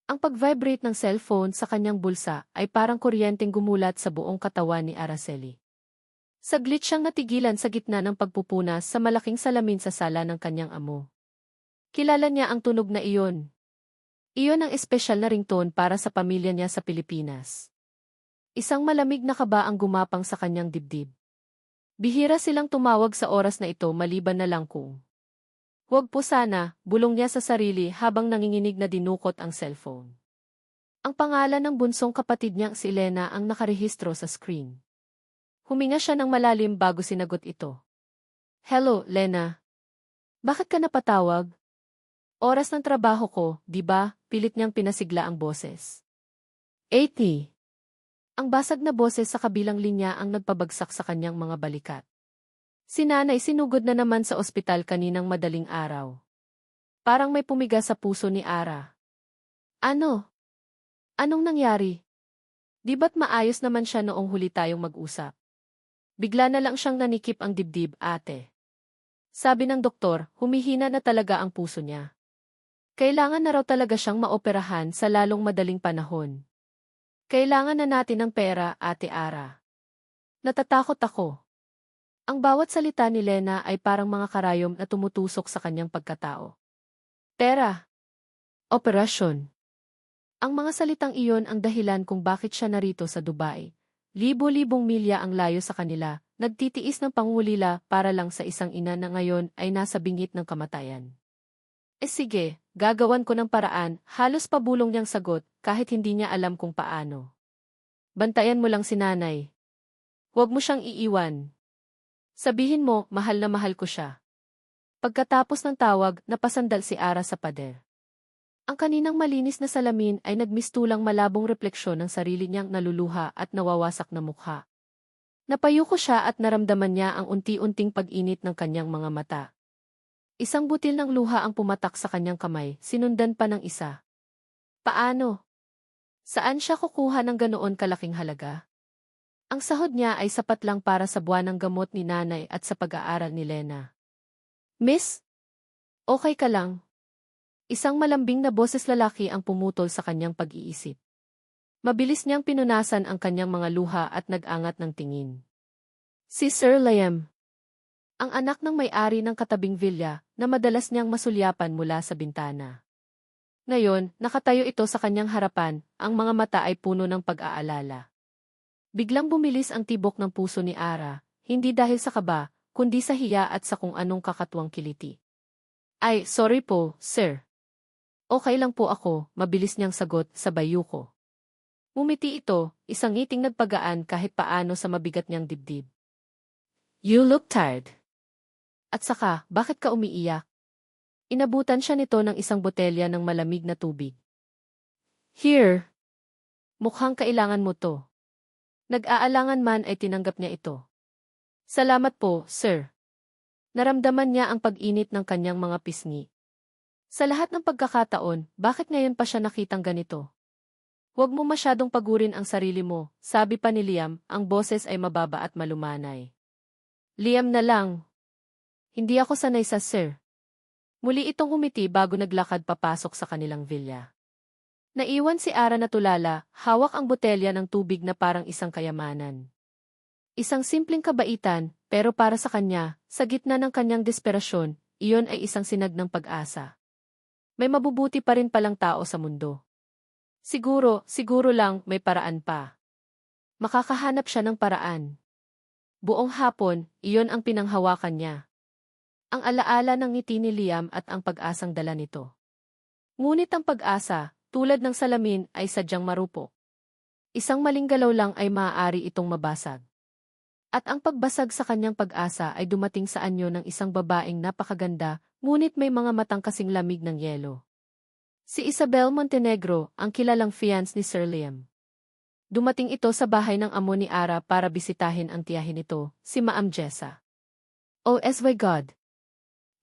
Ang pag-vibrate ng cellphone sa kanyang bulsa ay parang kuryenteng gumulat sa buong katawan ni Araceli. Saglit siyang natigilan sa gitna ng pagpupunas sa malaking salamin sa sala ng kanyang amo. Kilala niya ang tunog na iyon. Iyon ang espesyal na ringtone para sa pamilya niya sa Pilipinas. Isang malamig na kaba ang gumapang sa kanyang dibdib. Bihira silang tumawag sa oras na ito maliban na lang kung "Huwag po sana," bulong niya sa sarili habang nanginginig na dinukot ang cellphone. Ang pangalan ng bunsong kapatid niyang si Elena ang nakarehistro sa screen. Huminga siya ng malalim bago sinagot ito. "Hello, Lena. Bakit ka napatawag?" "Oras ng trabaho ko, di ba?" Pilit niyang pinasigla ang boses. 80. Ang basag na boses sa kabilang linya ang nagpabagsak sa kanyang mga balikat. Si nanay sinugod na naman sa ospital kaninang madaling araw. Parang may pumiga sa puso ni Ara. "Ano? Anong nangyari? Di ba't maayos naman siya noong huli tayong mag-usap?" Bigla na lang siyang nanikip ang dibdib, "Ate." Sabi ng doktor, humihina na talaga ang puso niya. Kailangan na raw talaga siyang maoperahan sa lalong madaling panahon. "Kailangan na natin ng pera, Ate Ara." Natatakot ako. Ang bawat salita ni Lena ay parang mga karayom na tumutusok sa kanyang pagkatao. Pera. Operasyon. Ang mga salitang iyon ang dahilan kung bakit siya narito sa Dubai. Libo-libong milya ang layo sa kanila, nagtitiis ng pangulila para lang sa isang ina na ngayon ay nasa bingit ng kamatayan. Sige, gagawan ko ng paraan, halos pabulong niyang sagot, kahit hindi niya alam kung paano. "Bantayan mo lang si nanay. Huwag mo siyang iiwan. Sabihin mo, mahal na mahal ko siya." Pagkatapos ng tawag, napasandal si Ara sa pader. Ang kaninang malinis na salamin ay nagmistulang malabong refleksyon ng sarili niyang naluluha at nawawasak na mukha. Napayuko siya at naramdaman niya ang unti-unting pag-init ng kanyang mga mata. Isang butil ng luha ang pumatak sa kanyang kamay, sinundan pa ng isa. Paano? Saan siya kukuha ng ganoon kalaking halaga? Ang sahod niya ay sapat lang para sa buwanang gamot ni nanay at sa pag-aaral ni Lena. "Miss? Okay ka lang?" Isang malambing na boses lalaki ang pumutol sa kanyang pag-iisip. Mabilis niyang pinunasan ang kanyang mga luha at nag-angat ng tingin. Si Sir Liam. Ang anak ng may-ari ng katabing villa na madalas niyang masulyapan mula sa bintana. Ngayon, nakatayo ito sa kanyang harapan, ang mga mata ay puno ng pag-aalala. Biglang bumilis ang tibok ng puso ni Ara, hindi dahil sa kaba, kundi sa hiya at sa kung anong kakatuwang kiliti. "Ay, sorry po, sir." "Okay lang po ako," mabilis niyang sagot sa bayuko. Ngumiti ito, isang ngiting nagpagaan kahit paano sa mabigat niyang dibdib. "You look tired. At saka, bakit ka umiiyak?" Inabutan siya nito ng isang botelya ng malamig na tubig. "Here. Mukhang kailangan mo to." Nag-aalangan man ay tinanggap niya ito. "Salamat po, sir." Naramdaman niya ang pag-init ng kanyang mga pisngi. Sa lahat ng pagkakataon, bakit ngayon pa siya nakitang ganito? "Huwag mo masyadong pagurin ang sarili mo," sabi pa ni Liam, ang boses ay mababa at malumanay. "Liam na lang. Hindi ako sanay sa sir." Muli itong humiti bago naglakad papasok sa kanilang villa. Naiwan si Ara na tulala, hawak ang botelya ng tubig na parang isang kayamanan. Isang simpleng kabaitan, pero para sa kanya, sa gitna ng kanyang desperasyon, iyon ay isang sinag ng pag-asa. May mabubuti pa rin palang tao sa mundo. Siguro lang may paraan pa. Makakahanap siya ng paraan. Buong hapon, iyon ang pinanghawakan niya. Ang alaala ng ngiti ni Liam at ang pag-asang dala nito. Ngunit ang pag-asa, tulad ng salamin, ay sadyang marupok. Isang maling galaw lang ay maaari itong mabasag. At ang pagbasag sa kanyang pag-asa ay dumating sa anyo ng isang babaeng napakaganda, ngunit may mga matang kasing lamig ng yelo. Si Isabel Montenegro, ang kilalang fiancé ni Sir Liam. Dumating ito sa bahay ng amo ni Ara para bisitahin ang tiyahin nito, si Maam Jessa. "Oh my God!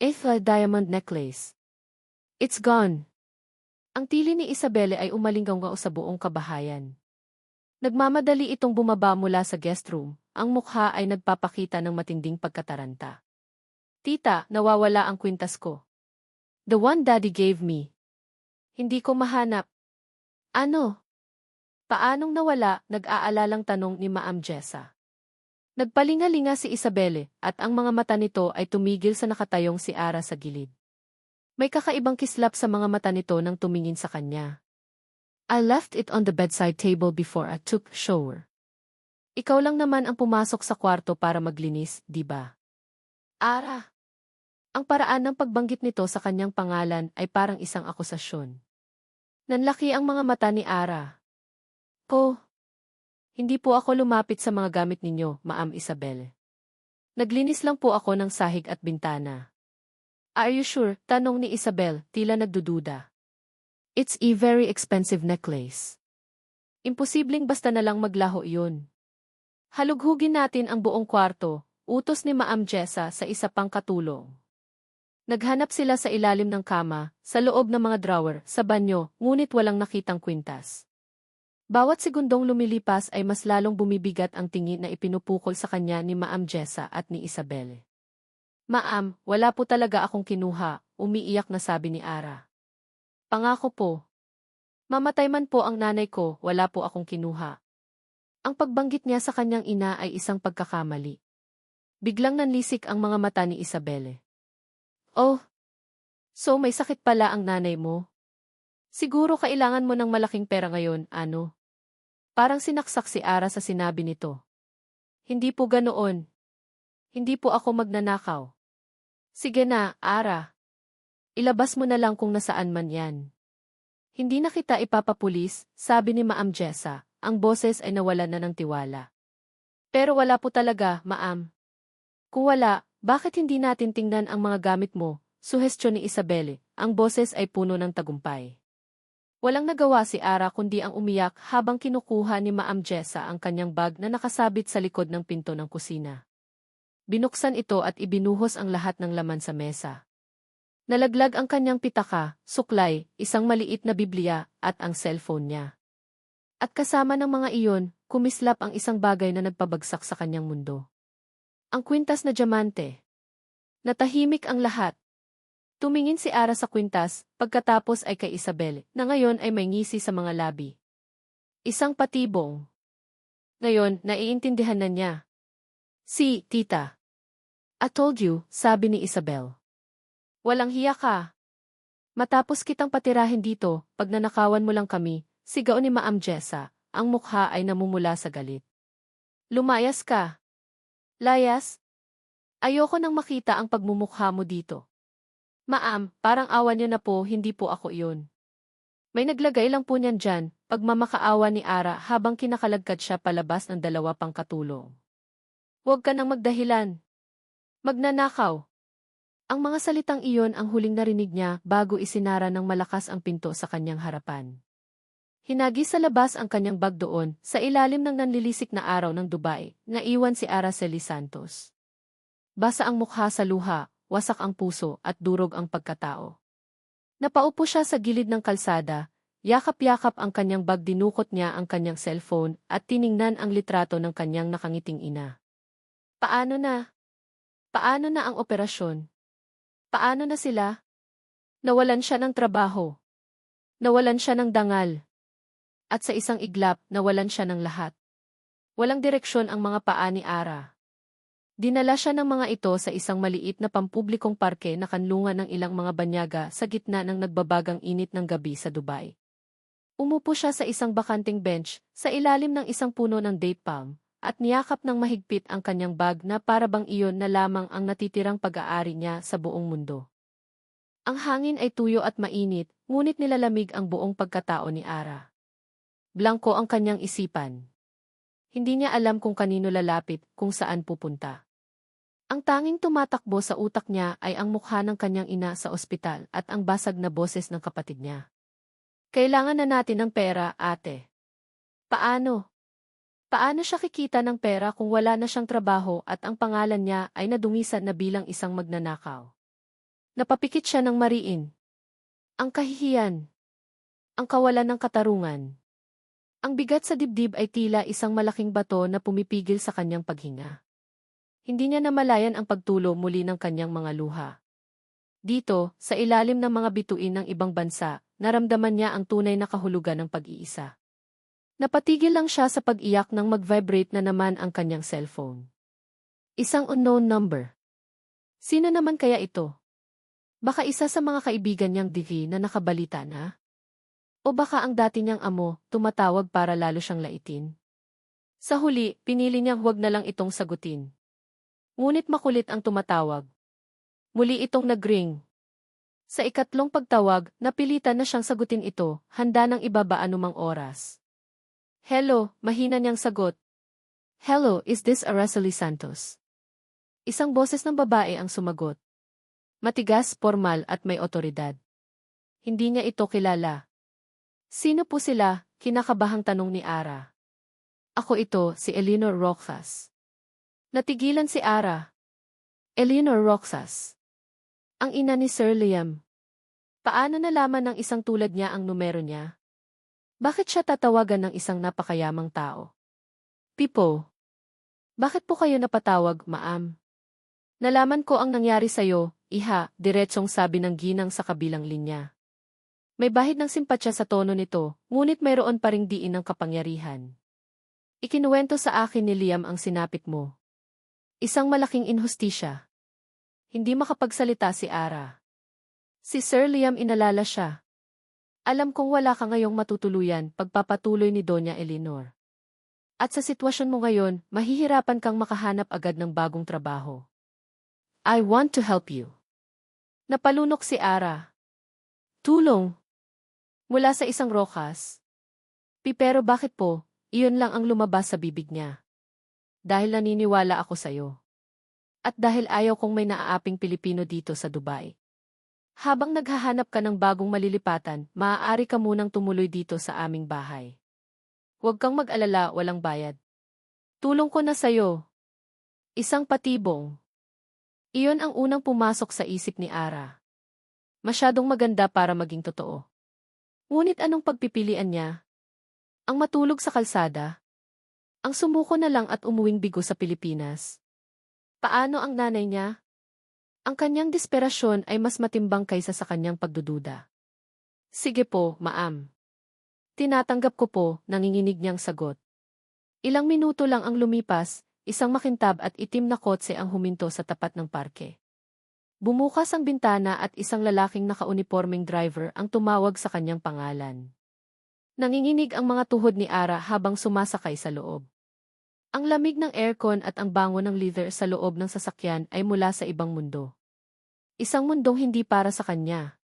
It's a diamond necklace. It's gone." Ang tili ni Isabelle ay umalinggaw sa buong kabahayan. Nagmamadali itong bumaba mula sa guest room, ang mukha ay nagpapakita ng matinding pagkataranta. "Tita, nawawala ang kwintas ko. The one Daddy gave me. Hindi ko mahanap." Ano? Paanong nawala? Nag-aalalang tanong ni Ma'am Jessa. Nagpalingalinga si Isabelle at ang mga mata nito ay tumigil sa nakatayong si Ara sa gilid. May kakaibang kislap sa mga mata nito nang tumingin sa kanya. I left it on the bedside table before I took a shower. Ikaw lang naman ang pumasok sa kwarto para maglinis, di ba? Ara! Ang paraan ng pagbanggit nito sa kanyang pangalan ay parang isang akusasyon. Nanlaki ang mga mata ni Ara. Po, hindi po ako lumapit sa mga gamit ninyo, Ma'am Isabel. Naglinis lang po ako ng sahig at bintana. Are you sure? Tanong ni Isabel, tila nagdududa. It's a very expensive necklace. Imposibleng basta na lang maglaho iyon. Halughugin natin ang buong kwarto, utos ni Ma'am Jessa sa isa pang katulong. Naghanap sila sa ilalim ng kama, sa loob ng mga drawer, sa banyo, ngunit walang nakitang kwintas. Bawat segundong lumilipas ay mas lalong bumibigat ang tingin na ipinupukol sa kanya ni Ma'am Jessa at ni Isabel. Ma'am, wala po talaga akong kinuha, umiiyak na sabi ni Ara. Pangako po. Mamatay man po ang nanay ko, wala po akong kinuha. Ang pagbanggit niya sa kanyang ina ay isang pagkakamali. Biglang nanlisik ang mga mata ni Isabel. Oh, so may sakit pala ang nanay mo? Siguro kailangan mo ng malaking pera ngayon, ano? Parang sinaksak si Ara sa sinabi nito. Hindi po ganoon. Hindi po ako magnanakaw. Sige na, Ara. Ilabas mo na lang kung nasaan man yan. Hindi na kita ipapapulis, sabi ni Ma'am Jessa. Ang boses ay nawalan na ng tiwala. Pero wala po talaga, Ma'am. Kung wala, bakit hindi natin tingnan ang mga gamit mo? Suhestyon ni Isabel. Ang boses ay puno ng tagumpay. Walang nagawa si Ara kundi ang umiyak habang kinukuha ni Ma'am Jessa ang kanyang bag na nakasabit sa likod ng pinto ng kusina. Binuksan ito at ibinuhos ang lahat ng laman sa mesa. Nalaglag ang kanyang pitaka, suklay, isang maliit na Biblia, at ang cellphone niya. At kasama ng mga iyon, kumislap ang isang bagay na nagpabagsak sa kanyang mundo. Ang kwintas na diamante. Natahimik ang lahat. Tumingin si Ara sa kwintas, pagkatapos ay kay Isabel, na ngayon ay may ngisi sa mga labi. Isang patibong. Ngayon, naiintindihan na niya. Si, tita. I told you, sabi ni Isabel. Walang hiya ka. Matapos kitang patirahin dito, pag nanakawan mo lang kami, sigaw ni Ma'am Jessa, ang mukha ay namumula sa galit. Lumayas ka. Layas? Ayoko nang makita ang pagmumukha mo dito. Ma'am, parang awa niyo na po, hindi po ako iyon. May naglagay lang po niyan dyan, pagmamakaawa ni Ara habang kinakalagkad siya palabas ng dalawa pang katulong. Huwag ka nang magdahilan. Magnanakaw. Ang mga salitang iyon ang huling narinig niya bago isinara ng malakas ang pinto sa kanyang harapan. Hinagi sa labas ang kanyang bag doon, sa ilalim ng nanlilisik na araw ng Dubai, naiwan si Araceli Santos. Basa ang mukha sa luha, wasak ang puso at durog ang pagkatao. Napaupo siya sa gilid ng kalsada, yakap-yakap ang kanyang bag, dinukot niya ang kanyang cellphone at tiningnan ang litrato ng kanyang nakangiting ina. Paano na? Paano na ang operasyon? Paano na sila? Nawalan siya ng trabaho. Nawalan siya ng dangal. At sa isang iglap, nawalan siya ng lahat. Walang direksyon ang mga paa ni Ara. Dinala siya ng mga ito sa isang maliit na pampublikong parke na kanlungan ng ilang mga banyaga sa gitna ng nagbabagang init ng gabi sa Dubai. Umupo siya sa isang bakanting bench, sa ilalim ng isang puno ng date palm, at niyakap ng mahigpit ang kanyang bag na para bang iyon na lamang ang natitirang pag-aari niya sa buong mundo. Ang hangin ay tuyo at mainit, ngunit nilalamig ang buong pagkatao ni Ara. Blanko ang kanyang isipan. Hindi niya alam kung kanino lalapit, kung saan pupunta. Ang tanging tumatakbo sa utak niya ay ang mukha ng kanyang ina sa ospital at ang basag na boses ng kapatid niya. Kailangan na natin ng pera, ate. Paano? Paano siya kikita ng pera kung wala na siyang trabaho at ang pangalan niya ay nadungisan na bilang isang magnanakaw? Napapikit siya ng mariin. Ang kahihiyan. Ang kawalan ng katarungan. Ang bigat sa dibdib ay tila isang malaking bato na pumipigil sa kanyang paghinga. Hindi niya namalayan ang pagtulo muli ng kanyang mga luha. Dito, sa ilalim ng mga bituin ng ibang bansa, naramdaman niya ang tunay na kahulugan ng pag-iisa. Napatigil lang siya sa pag-iyak nang mag-vibrate na naman ang kanyang cellphone. Isang unknown number. Sino naman kaya ito? Baka isa sa mga kaibigan niyang DV na nakabalita na? O baka ang dati niyang amo, tumatawag para lalo siyang laitin? Sa huli, pinili niyang huwag na lang itong sagutin. Ngunit makulit ang tumatawag. Muli itong nag-ring. Sa ikatlong pagtawag, napilitan na siyang sagutin ito, handa nang ibaba anumang oras. Hello, mahina niyang sagot. Hello, is this Araceli Santos? Isang boses ng babae ang sumagot. Matigas, formal at may otoridad. Hindi niya ito kilala. Sino po sila? Kinakabahang tanong ni Ara. Ako ito, si Eleanor Roxas. Natigilan si Ara. Eleanor Roxas. Ang ina ni Sir Liam. Paano nalaman ng isang tulad niya ang numero niya? Bakit siya tatawagan ng isang napakayamang tao? Pipo. Bakit po kayo napatawag, ma'am? Nalaman ko ang nangyari sa'yo, iha, diretsong sabi ng ginang sa kabilang linya. May bahid ng simpatsya sa tono nito, ngunit mayroon pa ring diin ng kapangyarihan. Ikinuwento sa akin ni Liam ang sinapit mo. Isang malaking inhustisya. Hindi makapagsalita si Ara. Si Sir Liam inalala siya. Alam kong wala ka ngayong matutuluyan, pagpapatuloy ni Doña Eleanor. At sa sitwasyon mo ngayon, mahihirapan kang makahanap agad ng bagong trabaho. I want to help you. Napalunok si Ara. Tulong. Mula sa isang Roxas. Pero bakit po, iyon lang ang lumabas sa bibig niya. Dahil naniniwala ako sa'yo. At dahil ayaw kong may naaaping Pilipino dito sa Dubai. Habang naghahanap ka ng bagong malilipatan, maaari ka munang tumuloy dito sa aming bahay. Huwag kang mag-alala, walang bayad. Tulong ko na sa'yo. Isang patibong. Iyon ang unang pumasok sa isip ni Ara. Masyadong maganda para maging totoo. Ngunit anong pagpipilian niya? Ang matulog sa kalsada? Ang sumuko na lang at umuwing bigo sa Pilipinas? Paano ang nanay niya? Ang kanyang desperasyon ay mas matimbang kaysa sa kanyang pagdududa. Sige po, ma'am. Tinatanggap ko po, nanginginig niyang sagot. Ilang minuto lang ang lumipas, isang makintab at itim na kotse ang huminto sa tapat ng parke. Bumukas ang bintana at isang lalaking nakaunipormeng driver ang tumawag sa kanyang pangalan. Nanginginig ang mga tuhod ni Ara habang sumasakay sa loob. Ang lamig ng aircon at ang bango ng leather sa loob ng sasakyan ay mula sa ibang mundo. Isang mundong hindi para sa kanya.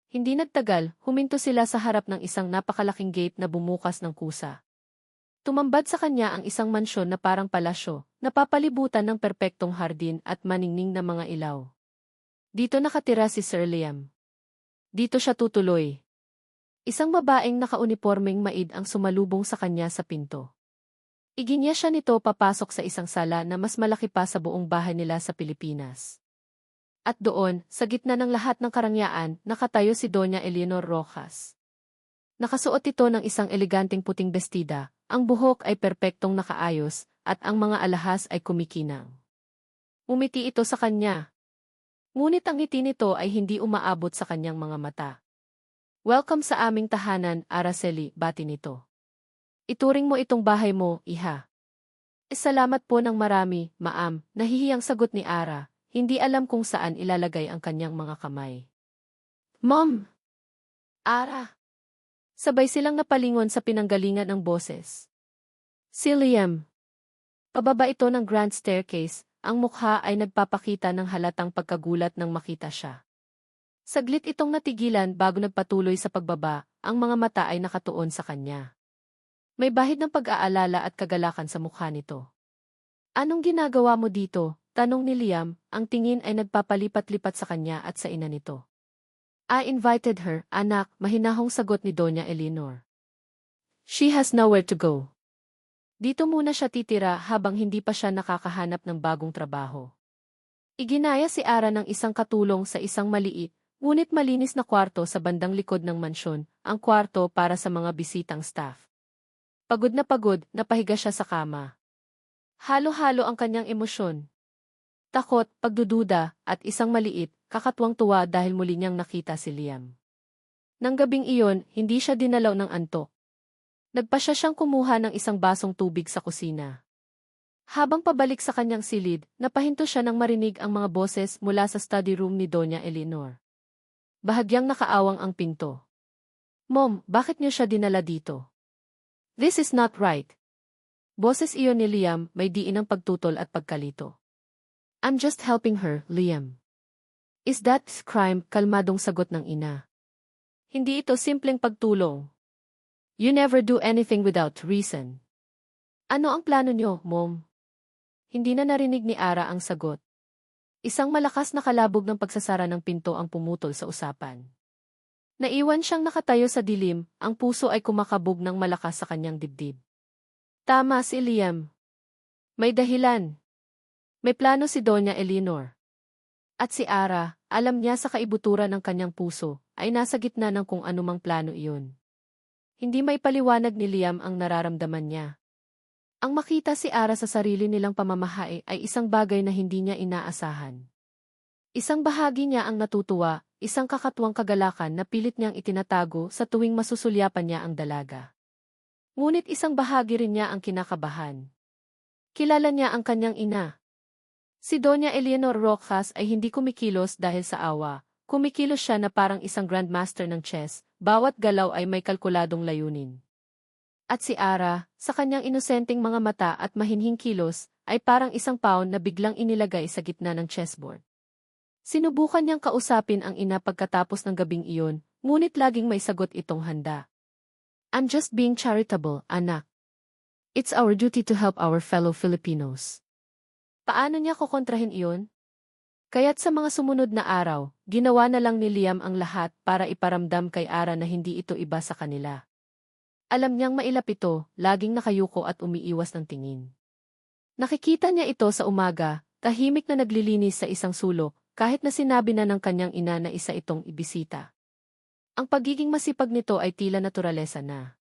Hindi nagtagal, huminto sila sa harap ng isang napakalaking gate na bumukas ng kusa. Tumambad sa kanya ang isang mansyon na parang palasyo, napapalibutan ng perpektong hardin at maningning na mga ilaw. Dito nakatira si Sir Liam. Dito siya tutuloy. Isang babaeng nakaunipormeng maid ang sumalubong sa kanya sa pinto. Iginya siya nito papasok sa isang sala na mas malaki pa sa buong bahay nila sa Pilipinas. At doon, sa gitna ng lahat ng karangyaan, nakatayo si Doña Eleanor Roxas. Nakasuot ito ng isang eleganteng puting bestida, ang buhok ay perpektong nakaayos, at ang mga alahas ay kumikinang. Umiti ito sa kanya. Ngunit ang ngiti nito ay hindi umaabot sa kanyang mga mata. Welcome sa aming tahanan, Araceli, bati nito. Ituring mo itong bahay mo, iha. Salamat po ng marami, ma'am, nahihiyang sagot ni Ara, hindi alam kung saan ilalagay ang kanyang mga kamay. Mom! Ara! Sabay silang napalingon sa pinanggalingan ng boses. Si Liam. Pababa ito ng grand staircase, ang mukha ay nagpapakita ng halatang pagkagulat nang makita siya. Saglit itong natigilan bago nagpatuloy sa pagbaba, ang mga mata ay nakatuon sa kanya. May bahid ng pag-aalala at kagalakan sa mukha nito. Anong ginagawa mo dito? Tanong ni Liam, ang tingin ay nagpapalipat-lipat sa kanya at sa ina nito. I invited her, anak, mahinahong sagot ni Doña Eleanor. She has nowhere to go. Dito muna siya titira habang hindi pa siya nakakahanap ng bagong trabaho. Iginaya si Ara ng isang katulong sa isang maliit, ngunit malinis na kwarto sa bandang likod ng mansyon, ang kwarto para sa mga bisitang staff. Pagod, napahiga siya sa kama. Halo-halo ang kanyang emosyon. Takot, pagdududa, at isang maliit, kakatuwang-tuwa dahil muli niyang nakita si Liam. Nang gabing iyon, hindi siya dinalaw ng antok. Nagpasya siyang kumuha ng isang basong tubig sa kusina. Habang pabalik sa kanyang silid, napahinto siya nang marinig ang mga boses mula sa study room ni Doña Eleanor. Bahagyang nakaawang ang pinto. Mom, bakit niyo siya dinala dito? This is not right. Boses iyon ni Liam, may diin ng pagtutol at pagkalito. I'm just helping her, Liam. Is that crime? Kalmadong sagot ng ina. Hindi ito simpleng pagtulong. You never do anything without reason. Ano ang plano niyo, Mom? Hindi na narinig ni Ara ang sagot. Isang malakas na kalabog ng pagsasara ng pinto ang pumutol sa usapan. Naiwan siyang nakatayo sa dilim, ang puso ay kumakabog ng malakas sa kanyang dibdib. Tama si Liam. May dahilan. May plano si Doña Eleanor. At si Ara, alam niya sa kaibuturan ng kanyang puso, ay nasa gitna ng kung anumang plano iyon. Hindi may paliwanag ni Liam ang nararamdaman niya. Ang makita si Ara sa sarili nilang pamamahay ay isang bagay na hindi niya inaasahan. Isang bahagi niya ang natutuwa, isang kakatuwang kagalakan na pilit niyang itinatago sa tuwing masusulyapan niya ang dalaga. Ngunit isang bahagi rin niya ang kinakabahan. Kilala niya ang kanyang ina. Si Doña Eleanor Rojas ay hindi kumikilos dahil sa awa. Kumikilos siya na parang isang grandmaster ng chess, bawat galaw ay may kalkuladong layunin. At si Ara, sa kanyang inosenteng mga mata at mahinhing kilos, ay parang isang pawn na biglang inilagay sa gitna ng chessboard. Sinubukan niyang kausapin ang ina pagkatapos ng gabing iyon, ngunit laging may sagot itong handa. I'm just being charitable, anak. It's our duty to help our fellow Filipinos. Paano niya kukontrahin iyon? Kaya't sa mga sumunod na araw, ginawa na lang ni Liam ang lahat para iparamdam kay Ara na hindi ito iba sa kanila. Alam niyang mailap ito, laging nakayuko at umiiwas ng tingin. Nakikita niya ito sa umaga, tahimik na naglilinis sa isang sulok, kahit na sinabi na ng kanyang ina na isa itong ibisita. Ang pagiging masipag nito ay tila naturalesa na.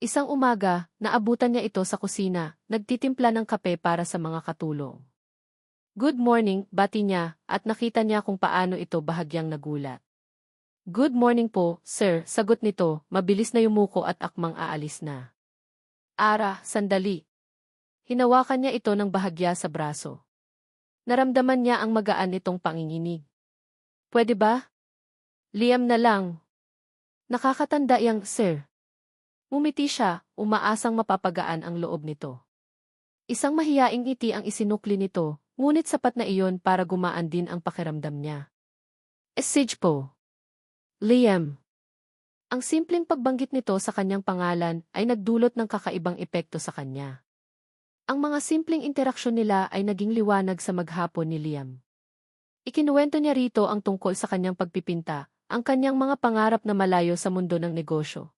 Isang umaga, naabutan niya ito sa kusina, nagtitimpla ng kape para sa mga katulong. Good morning, bati niya, at nakita niya kung paano ito bahagyang nagulat. Good morning po, sir, sagot nito, mabilis na yumuko at akmang aalis na. Ara, sandali. Hinawakan niya ito ng bahagya sa braso. Naramdaman niya ang magaan nitong panginginig. Pwede ba? Liam na lang. Nakakatanda yang, sir. Umiti siya, umaasang mapapagaan ang loob nito. Isang mahiyaing ngiti ang isinukli nito, ngunit sapat na iyon para gumaan din ang pakiramdam niya. Message po. Liam. Ang simpleng pagbanggit nito sa kanyang pangalan ay nagdulot ng kakaibang epekto sa kanya. Ang mga simpleng interaksyon nila ay naging liwanag sa maghapon ni Liam. Ikinuwento niya rito ang tungkol sa kanyang pagpipinta, ang kanyang mga pangarap na malayo sa mundo ng negosyo.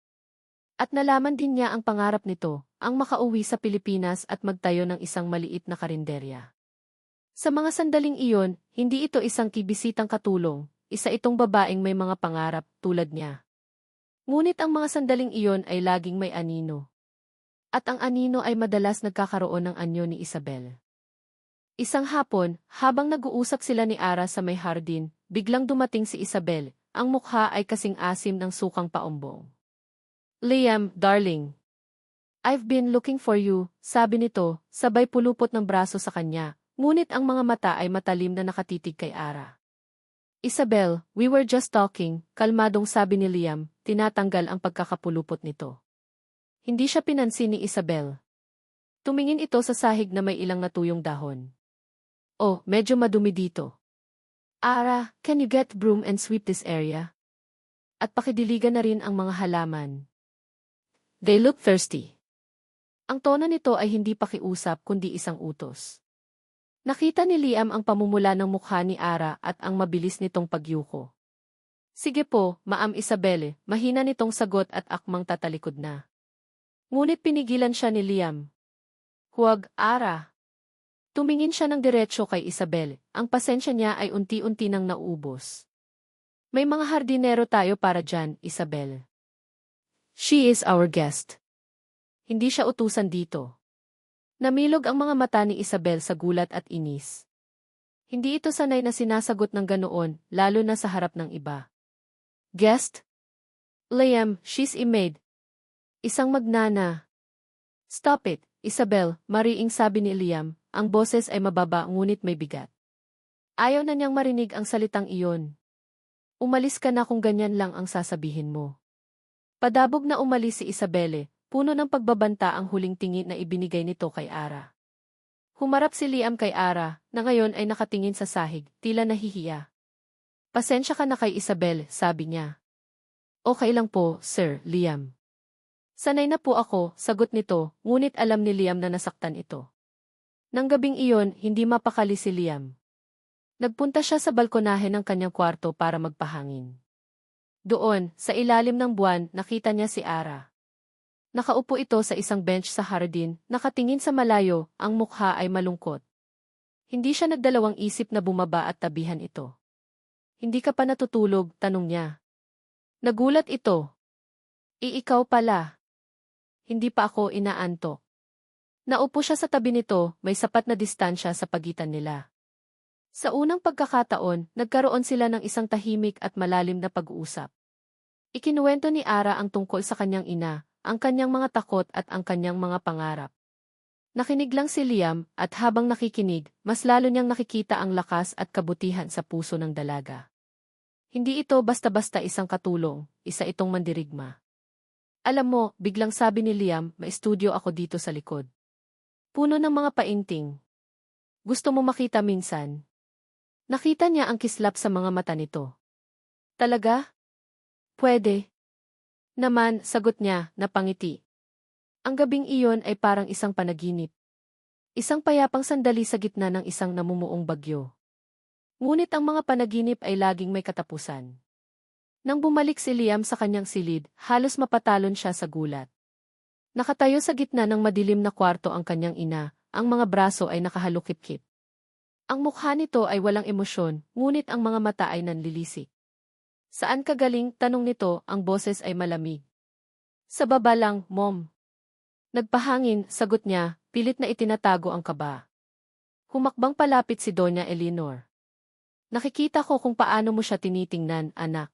At nalaman din niya ang pangarap nito, ang makauwi sa Pilipinas at magtayo ng isang maliit na karinderya. Sa mga sandaling iyon, hindi ito isang kibisitang katulong, isa itong babaeng may mga pangarap tulad niya. Ngunit ang mga sandaling iyon ay laging may anino. At ang anino ay madalas nagkakaroon ng anyo ni Isabel. Isang hapon, habang nag-uusap sila ni Ara sa may hardin, biglang dumating si Isabel, ang mukha ay kasing asim ng sukang paumbong. Liam, darling. I've been looking for you, sabi nito, sabay pulupot ng braso sa kanya. Ngunit ang mga mata ay matalim na nakatitig kay Ara. Isabel, we were just talking, kalmadong sabi ni Liam, tinatanggal ang pagkakapulupot nito. Hindi siya pinansin ni Isabel. Tumingin ito sa sahig na may ilang natuyong dahon. Oh, medyo madumi dito. Ara, can you get broom and sweep this area? At pakidiligan na rin ang mga halaman. They look thirsty. Ang tono nito ay hindi pakiusap kundi isang utos. Nakita ni Liam ang pamumula ng mukha ni Ara at ang mabilis nitong pagyuko. Sige po, Ma'am Isabel, mahina nitong sagot at akmang tatalikod na. Ngunit pinigilan siya ni Liam. Huwag, Ara. Tumingin siya ng diretsyo kay Isabel, ang pasensya niya ay unti-unti nang nauubos. May mga hardinero tayo para dyan, Isabel. She is our guest. Hindi siya utusan dito. Namilog ang mga mata ni Isabel sa gulat at inis. Hindi ito sanay na sinasagot ng ganoon, lalo na sa harap ng iba. Guest? Liam, she's a maid. Isang magnana. Stop it, Isabel, mariing sabi ni Liam, ang boses ay mababa ngunit may bigat. Ayaw na niyang marinig ang salitang iyon. Umalis ka na kung ganyan lang ang sasabihin mo. Padabog na umalis si Isabelle, puno ng pagbabanta ang huling tingin na ibinigay nito kay Ara. Humarap si Liam kay Ara, na ngayon ay nakatingin sa sahig, tila nahihiya. Pasensya ka na kay Isabel, sabi niya. Okay lang po, Sir Liam. Sanay na po ako, sagot nito, ngunit alam ni Liam na nasaktan ito. Nang gabing iyon, hindi mapakali si Liam. Nagpunta siya sa balkonahe ng kanyang kwarto para magpahangin. Doon, sa ilalim ng buwan, nakita niya si Ara. Nakaupo ito sa isang bench sa hardin, nakatingin sa malayo, ang mukha ay malungkot. Hindi siya nagdalawang isip na bumaba at tabihan ito. Hindi ka pa natutulog, tanong niya. Nagulat ito. Ikaw pala. Hindi pa ako inaantok. Naupo siya sa tabi nito, may sapat na distansya sa pagitan nila. Sa unang pagkakataon, nagkaroon sila ng isang tahimik at malalim na pag-uusap. Ikinuwento ni Ara ang tungkol sa kanyang ina, ang kanyang mga takot at ang kanyang mga pangarap. Nakinig lang si Liam at habang nakikinig, mas lalo niyang nakikita ang lakas at kabutihan sa puso ng dalaga. Hindi ito basta-basta isang katulong, isa itong mandirigma. Alam mo, biglang sabi ni Liam, may studio ako dito sa likod. Puno ng mga painting. Gusto mo makita minsan? Nakita niya ang kislap sa mga mata nito. Talaga? Pwede. Naman, sagot niya, napangiti. Ang gabing iyon ay parang isang panaginip. Isang payapang sandali sa gitna ng isang namumuong bagyo. Ngunit ang mga panaginip ay laging may katapusan. Nang bumalik si Liam sa kanyang silid, halos mapatalon siya sa gulat. Nakatayo sa gitna ng madilim na kwarto ang kanyang ina, ang mga braso ay nakahalukip-kip. Ang mukha nito ay walang emosyon, ngunit ang mga mata ay nanlilisik. Saan ka galing? Tanong nito, ang boses ay malamig. Sa baba lang, Mom. Nagpahangin, sagot niya, pilit na itinatago ang kaba. Humakbang palapit si Doña Eleanor. Nakikita ko kung paano mo siya tinitingnan, anak.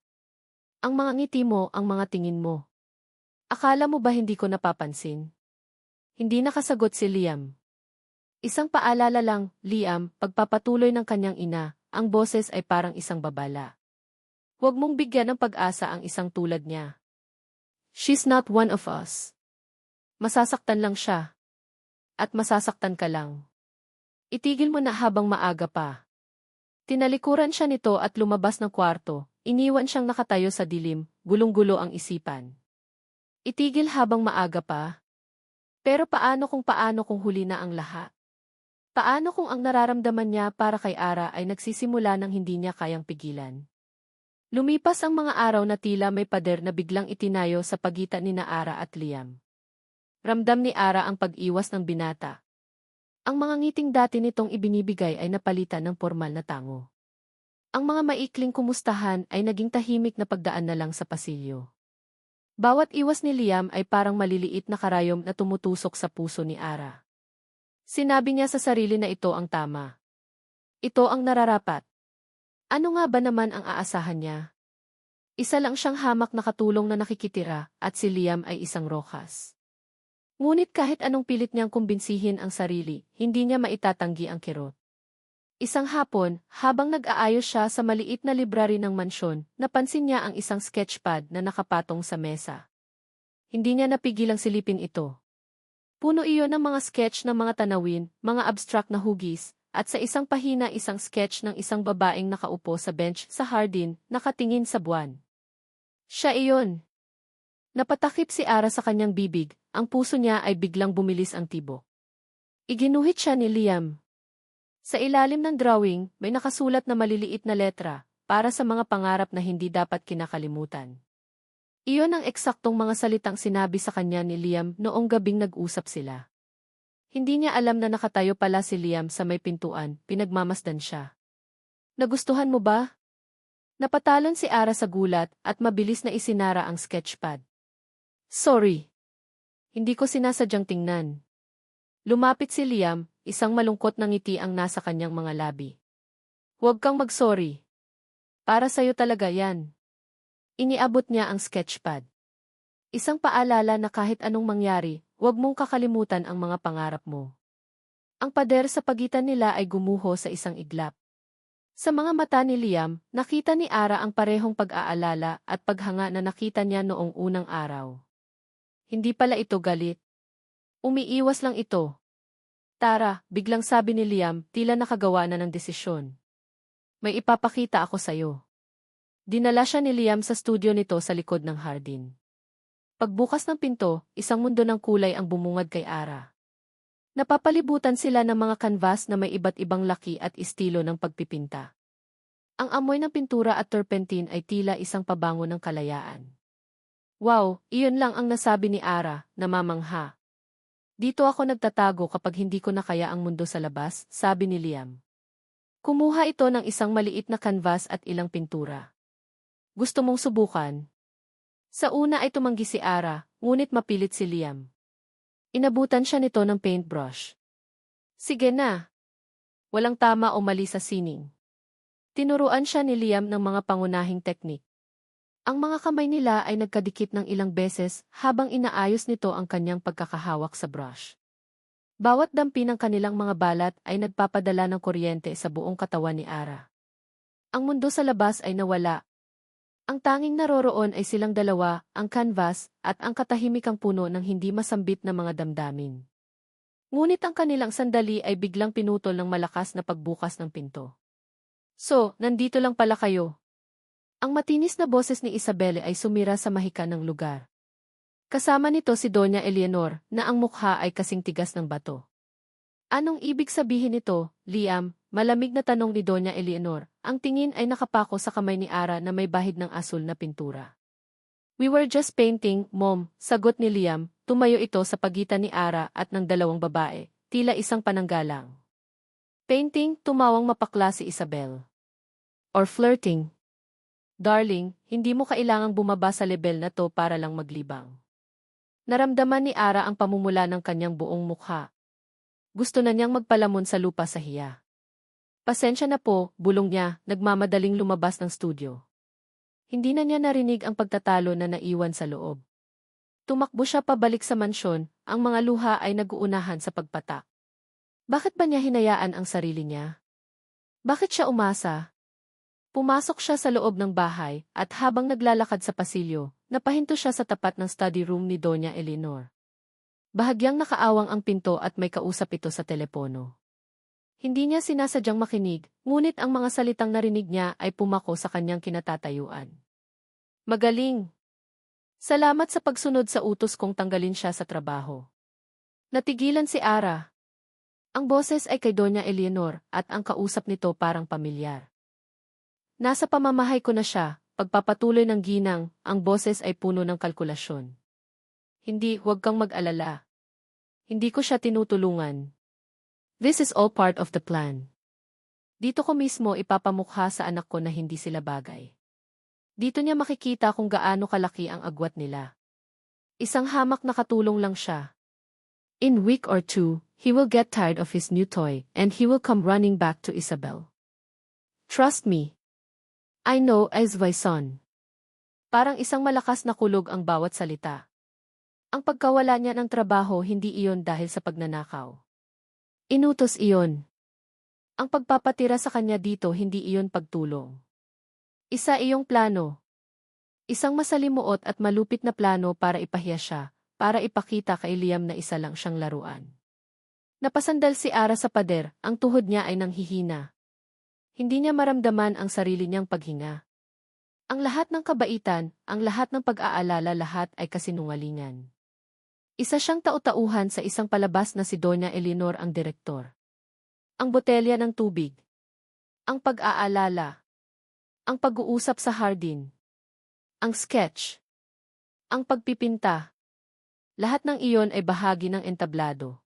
Ang mga ngiti mo, ang mga tingin mo. Akala mo ba hindi ko napapansin? Hindi nakasagot si Liam. Isang paalala lang, Liam, pagpapatuloy ng kanyang ina, ang boses ay parang isang babala. Huwag mong bigyan ng pag-asa ang isang tulad niya. She's not one of us. Masasaktan lang siya. At masasaktan ka lang. Itigil mo na habang maaga pa. Tinalikuran siya nito at lumabas ng kwarto, iniwan siyang nakatayo sa dilim, gulong-gulo ang isipan. Itigil habang maaga pa? Pero paano kung huli na ang lahat? Paano kung ang nararamdaman niya para kay Ara ay nagsisimula ng hindi niya kayang pigilan? Lumipas ang mga araw na tila may pader na biglang itinayo sa pagitan ni na Ara at Liam. Ramdam ni Ara ang pag-iwas ng binata. Ang mga ngiting dati nitong ibinibigay ay napalitan ng formal na tango. Ang mga maikling kumustahan ay naging tahimik na pagdaan na lang sa pasilyo. Bawat iwas ni Liam ay parang maliliit na karayom na tumutusok sa puso ni Ara. Sinabi niya sa sarili na ito ang tama. Ito ang nararapat. Ano nga ba naman ang aasahan niya? Isa lang siyang hamak na katulong na nakikitira at si Liam ay isang rokas. Ngunit kahit anong pilit niyang kumbinsihin ang sarili, hindi niya maitatanggi ang kirot. Isang hapon, habang nag-aayos siya sa maliit na library ng mansyon, napansin niya ang isang sketchpad na nakapatong sa mesa. Hindi niya napigilang silipin ito. Puno iyon ng mga sketch ng mga tanawin, mga abstract na hugis, at sa isang pahina isang sketch ng isang babaeng nakaupo sa bench sa hardin, nakatingin sa buwan. Siya iyon. Napatakip si Ara sa kanyang bibig, ang puso niya ay biglang bumilis ang tibok. Iginuhit siya ni Liam. Sa ilalim ng drawing, may nakasulat na maliliit na letra, para sa mga pangarap na hindi dapat kinakalimutan. Iyon ang eksaktong mga salitang sinabi sa kanya ni Liam noong gabing nag-usap sila. Hindi niya alam na nakatayo pala si Liam sa may pintuan, pinagmamasdan siya. Nagustuhan mo ba? Napatalon si Ara sa gulat at mabilis na isinara ang sketchpad. Sorry. Hindi ko sinasadyang tingnan. Lumapit si Liam, isang malungkot na ngiti ang nasa kanyang mga labi. Huwag kang mag-sorry. Para sa'yo talaga yan. Iniabot niya ang sketchpad. Isang paalala na kahit anong mangyari, huwag mong kakalimutan ang mga pangarap mo. Ang pader sa pagitan nila ay gumuho sa isang iglap. Sa mga mata ni Liam, nakita ni Ara ang parehong pag-aalala at paghanga na nakita niya noong unang araw. Hindi pala ito galit. Umiiwas lang ito. Tara, biglang sabi ni Liam, tila nakagawa na ng desisyon. May ipapakita ako sa'yo. Dinala siya ni Liam sa studio nito sa likod ng hardin. Pagbukas ng pinto, isang mundo ng kulay ang bumungad kay Ara. Napapalibutan sila ng mga canvas na may iba't ibang laki at estilo ng pagpipinta. Ang amoy ng pintura at turpentine ay tila isang pabango ng kalayaan. Wow, iyon lang ang nasabi ni Ara, namamangha. Dito ako nagtatago kapag hindi ko na kaya ang mundo sa labas, sabi ni Liam. Kumuha ito ng isang maliit na canvas at ilang pintura. Gusto mong subukan? Sa una ay tumanggi si Ara, ngunit mapilit si Liam. Inabutan siya nito ng paintbrush. Sige na. Walang tama o mali sa sining. Tinuruan siya ni Liam ng mga pangunahing teknik. Ang mga kamay nila ay nagkadikit ng ilang beses habang inaayos nito ang kanyang pagkakahawak sa brush. Bawat dampi ng kanilang mga balat ay nagpapadala ng kuryente sa buong katawan ni Ara. Ang mundo sa labas ay nawala. Ang tanging naroroon ay silang dalawa, ang canvas, at ang katahimikang puno ng hindi masambit na mga damdamin. Ngunit ang kanilang sandali ay biglang pinutol ng malakas na pagbukas ng pinto. So, nandito lang pala kayo. Ang matinis na boses ni Isabelle ay sumira sa mahika ng lugar. Kasama nito si Doña Eleanor, na ang mukha ay kasing tigas ng bato. Anong ibig sabihin nito, Liam? Malamig na tanong ni Doña Eleanor. Ang tingin ay nakapako sa kamay ni Ara na may bahid ng asul na pintura. We were just painting, Mom, sagot ni Liam. Tumayo ito sa pagitan ni Ara at ng dalawang babae, tila isang pananggalang. Painting, tumawang mapakla si Isabel. Or flirting. Darling, hindi mo kailangang bumaba sa level na to para lang maglibang. Naramdaman ni Ara ang pamumula ng kanyang buong mukha. Gusto na niyang magpalamon sa lupa sa hiya. Pasensya na po, bulong niya, nagmamadaling lumabas ng studio. Hindi na niya narinig ang pagtatalo na naiwan sa loob. Tumakbo siya pabalik sa mansyon, ang mga luha ay nag-uunahan sa pagpatak. Bakit ba niya hinayaan ang sarili niya? Bakit siya umasa? Pumasok siya sa loob ng bahay, at habang naglalakad sa pasilyo, napahinto siya sa tapat ng study room ni Doña Eleanor. Bahagyang nakaawang ang pinto at may kausap ito sa telepono. Hindi niya sinasadyang makinig, ngunit ang mga salitang narinig niya ay pumako sa kanyang kinatatayuan. Magaling! Salamat sa pagsunod sa utos kong tanggalin siya sa trabaho. Natigilan si Ara. Ang boses ay kay Doña Eleanor at ang kausap nito parang pamilyar. Nasa pamamahay ko na siya, pagpapatuloy ng ginang, ang boses ay puno ng kalkulasyon. Hindi, huwag kang mag-alala. Hindi ko siya tinutulungan. This is all part of the plan. Dito ko mismo ipapamukha sa anak ko na hindi sila bagay. Dito niya makikita kung gaano kalaki ang agwat nila. Isang hamak na katulong lang siya. In week or two, he will get tired of his new toy and he will come running back to Isabel. Trust me. I know as my son. Parang isang malakas na kulog ang bawat salita. Ang pagkawala niya ng trabaho hindi iyon dahil sa pagnanakaw. Inutos iyon. Ang pagpapatira sa kanya dito hindi iyon pagtulong. Isa iyong plano. Isang masalimuot at malupit na plano para ipahiya siya, para ipakita kay Liam na isa lang siyang laruan. Napasandal si Ara sa pader, ang tuhod niya ay nanghihina. Hindi niya maramdaman ang sarili niyang paghinga. Ang lahat ng kabaitan, ang lahat ng pag-aalala lahat ay kasinungalingan. Isa siyang tau-tauhan sa isang palabas na si Doña Eleanor ang direktor. Ang botelya ng tubig. Ang pag-aalala. Ang pag-uusap sa hardin. Ang sketch. Ang pagpipinta. Lahat ng iyon ay bahagi ng entablado.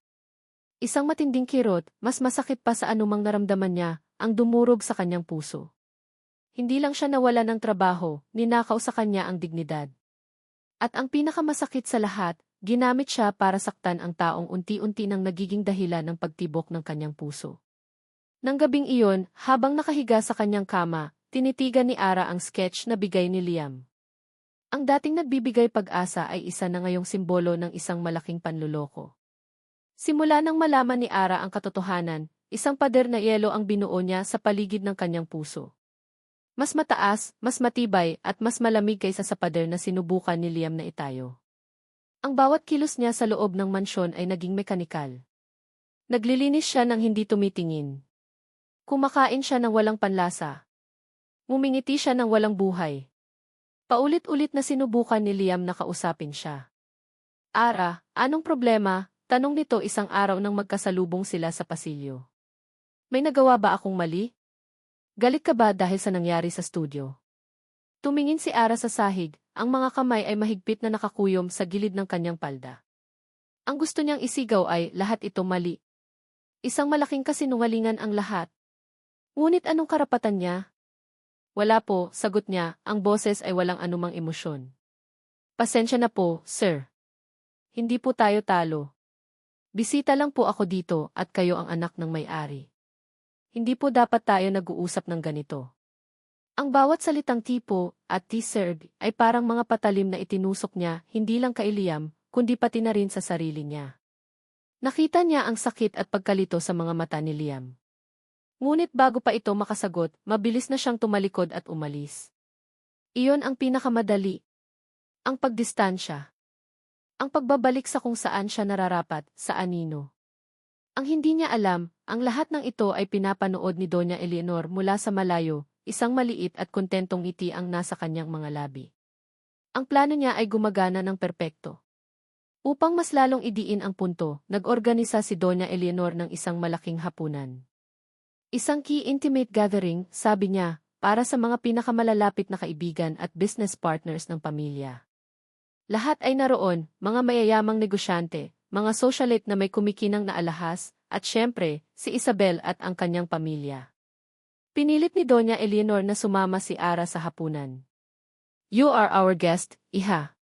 Isang matinding kirot, mas masakit pa sa anumang naramdaman niya, ang dumurog sa kanyang puso. Hindi lang siya nawala ng trabaho, ninakaw sa kanya ang dignidad. At ang pinakamasakit sa lahat, ginamit siya para saktan ang taong unti-unti nang nagiging dahilan ng pagtibok ng kanyang puso. Nang gabing iyon, habang nakahiga sa kanyang kama, tinitigan ni Ara ang sketch na bigay ni Liam. Ang dating nagbibigay pag-asa ay isa na ngayong simbolo ng isang malaking panluloko. Simula nang malaman ni Ara ang katotohanan, isang pader na yelo ang binuo niya sa paligid ng kanyang puso. Mas mataas, mas matibay, at mas malamig kaysa sa pader na sinubukan ni Liam na itayo. Ang bawat kilos niya sa loob ng mansyon ay naging mekanikal. Naglilinis siya ng hindi tumitingin. Kumakain siya ng walang panlasa. Ngumingiti siya ng walang buhay. Paulit-ulit na sinubukan ni Liam na kausapin siya. Ara, anong problema? Tanong nito isang araw nang magkasalubong sila sa pasilyo. May nagawa ba akong mali? Galit ka ba dahil sa nangyari sa studio? Tumingin si Ara sa sahig, ang mga kamay ay mahigpit na nakakuyom sa gilid ng kanyang palda. Ang gusto niyang isigaw ay, lahat ito mali. Isang malaking kasinungalingan ang lahat. Ngunit anong karapatan niya? Wala po, sagot niya, ang boses ay walang anumang emosyon. Pasensya na po, sir. Hindi po tayo talo. Bisita lang po ako dito at kayo ang anak ng may-ari. Hindi po dapat tayo nag-uusap ng ganito. Ang bawat salitang tipo at T-sir ay parang mga patalim na itinusok niya hindi lang kay Liam, kundi pati na rin sa sarili niya. Nakita niya ang sakit at pagkalito sa mga mata ni Liam. Ngunit bago pa ito makasagot, mabilis na siyang tumalikod at umalis. Iyon ang pinakamadali. Ang pagdistansya. Ang pagbabalik sa kung saan siya nararapat, sa anino. Ang hindi niya alam, ang lahat ng ito ay pinapanood ni Doña Eleanor mula sa malayo, isang maliit at kontentong ngiti ang nasa kanyang mga labi. Ang plano niya ay gumagana ng perpekto. Upang mas lalong idiin ang punto, nag-organisa si Doña Eleanor ng isang malaking hapunan. Isang key intimate gathering, sabi niya, para sa mga pinakamalalapit na kaibigan at business partners ng pamilya. Lahat ay naroon, mga mayayamang negosyante, mga socialite na may kumikinang na alahas, at syempre, si Isabel at ang kanyang pamilya. Pinilit ni Doña Eleanor na sumama si Ara sa hapunan. You are our guest, iha.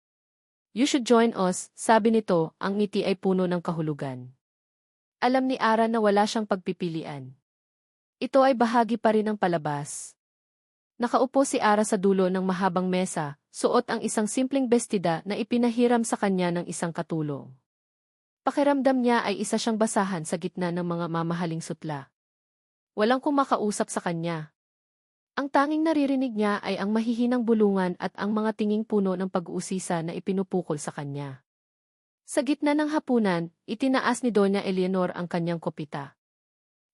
You should join us, sabi nito, ang ngiti ay puno ng kahulugan. Alam ni Ara na wala siyang pagpipilian. Ito ay bahagi pa rin ng palabas. Nakaupo si Ara sa dulo ng mahabang mesa, suot ang isang simpleng bestida na ipinahiram sa kanya ng isang katulong. Pakiramdam niya ay isa siyang basahan sa gitna ng mga mamahaling sutla. Walang kumakausap sa kanya. Ang tanging naririnig niya ay ang mahihinang bulungan at ang mga tinging puno ng pag-uusisa na ipinupukol sa kanya. Sa gitna ng hapunan, itinaas ni Doña Eleanor ang kanyang kopita.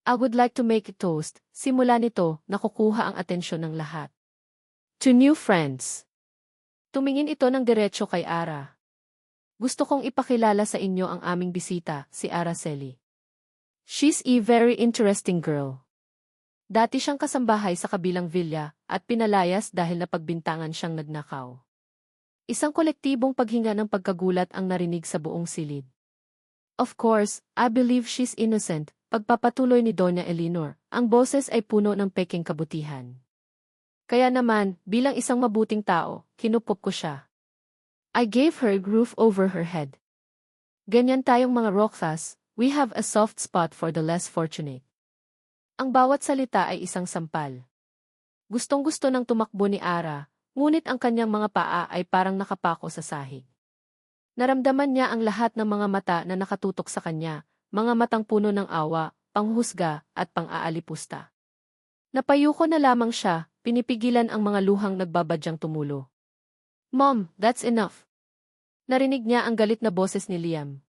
I would like to make a toast, simula nito, nakukuha ang atensyon ng lahat. To new friends. Tumingin ito ng diretsyo kay Ara. Gusto kong ipakilala sa inyo ang aming bisita, si Araceli. She's a very interesting girl. Dati siyang kasambahay sa kabilang villa at pinalayas dahil napagbintangan siyang nagnakaw. Isang kolektibong paghinga ng pagkagulat ang narinig sa buong silid. Of course, I believe she's innocent, pagpapatuloy ni Doña Eleanor, ang boses ay puno ng peking kabutihan. Kaya naman, bilang isang mabuting tao, kinupop ko siya. I gave her a roof over her head. Ganyan tayong mga Roxas, we have a soft spot for the less fortunate. Ang bawat salita ay isang sampal. Gustong-gusto ng tumakbo ni Ara, ngunit ang kanyang mga paa ay parang nakapako sa sahig. Naramdaman niya ang lahat ng mga mata na nakatutok sa kanya, mga matang puno ng awa, panghusga, at pang-aalipusta. Napayuko na lamang siya, pinipigilan ang mga luhang nagbabadyang tumulo. Mom, that's enough. Narinig niya ang galit na boses ni Liam.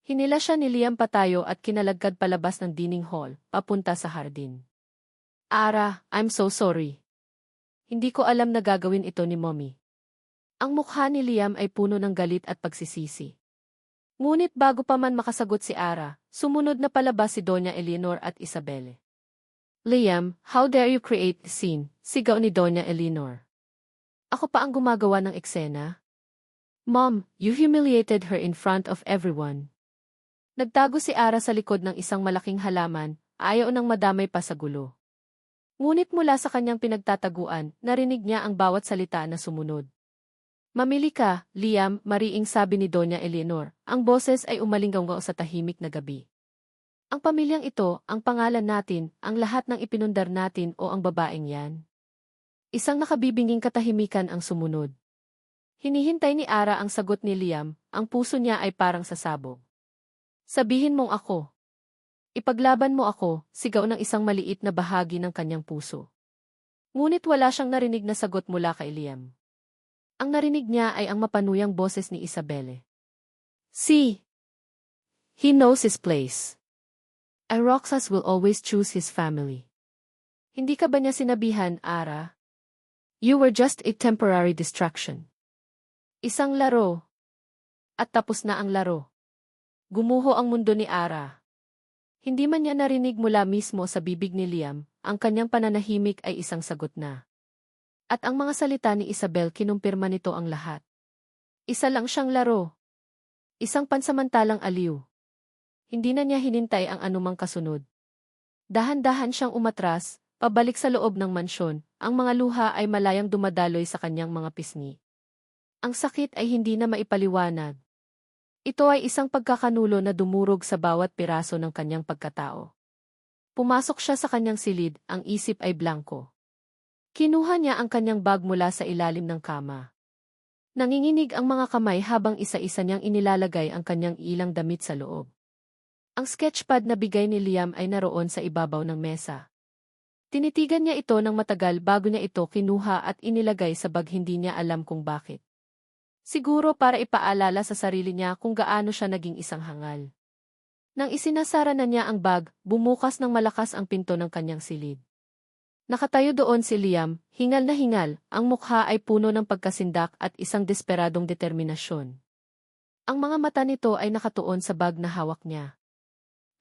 Hinila siya ni Liam patayo at kinalagkad palabas ng dining hall, papunta sa hardin. Ara, I'm so sorry. Hindi ko alam na gagawin ito ni Mommy. Ang mukha ni Liam ay puno ng galit at pagsisisi. Ngunit bago pa man makasagot si Ara, sumunod na palabas si Doña Eleanor at Isabel. Liam, how dare you create the scene, sigaw ni Doña Eleanor. Ako pa ang gumagawa ng eksena? Mom, you humiliated her in front of everyone. Nagtago si Ara sa likod ng isang malaking halaman, ayaw nang madamay pa sa gulo. Ngunit mula sa kanyang pinagtataguan, narinig niya ang bawat salita na sumunod. Mamili ka, Liam, mariing sabi ni Doña Eleanor, ang boses ay umalinggaw sa tahimik na gabi. Ang pamilyang ito, ang pangalan natin, ang lahat ng ipinundar natin o ang babaeng yan. Isang nakabibinging katahimikan ang sumunod. Hinihintay ni Ara ang sagot ni Liam, ang puso niya ay parang sasabog. Sabihin mong ako. Ipaglaban mo ako, sigaw ng isang maliit na bahagi ng kanyang puso. Ngunit wala siyang narinig na sagot mula kay Liam. Ang narinig niya ay ang mapanuyang boses ni Isabelle. See. He knows his place. Roxas will always choose his family. Hindi ka ba niya sinabihan, Ara? You were just a temporary distraction. Isang laro. At tapos na ang laro. Gumuho ang mundo ni Ara. Hindi man niya narinig mula mismo sa bibig ni Liam, ang kanyang pananahimik ay isang sagot na. At ang mga salita ni Isabel kinumpirma nito ang lahat. Isa lang siyang laro. Isang pansamantalang aliw. Hindi na niya hinintay ang anumang kasunod. Dahan-dahan siyang umatras, pabalik sa loob ng mansyon, ang mga luha ay malayang dumadaloy sa kanyang mga pisngi. Ang sakit ay hindi na maipaliwanag. Ito ay isang pagkakanulo na dumurog sa bawat piraso ng kanyang pagkatao. Pumasok siya sa kanyang silid, ang isip ay blanko. Kinuha niya ang kanyang bag mula sa ilalim ng kama. Nanginginig ang mga kamay habang isa-isa niyang inilalagay ang kanyang ilang damit sa loob. Ang sketchpad na bigay ni Liam ay naroon sa ibabaw ng mesa. Tinitigan niya ito ng matagal bago niya ito kinuha at inilagay sa bag, hindi niya alam kung bakit. Siguro para ipaalala sa sarili niya kung gaano siya naging isang hangal. Nang isinasara na niya ang bag, bumukas ng malakas ang pinto ng kanyang silid. Nakatayo doon si Liam, hingal na hingal, ang mukha ay puno ng pagkasindak at isang desperadong determinasyon. Ang mga mata nito ay nakatuon sa bag na hawak niya.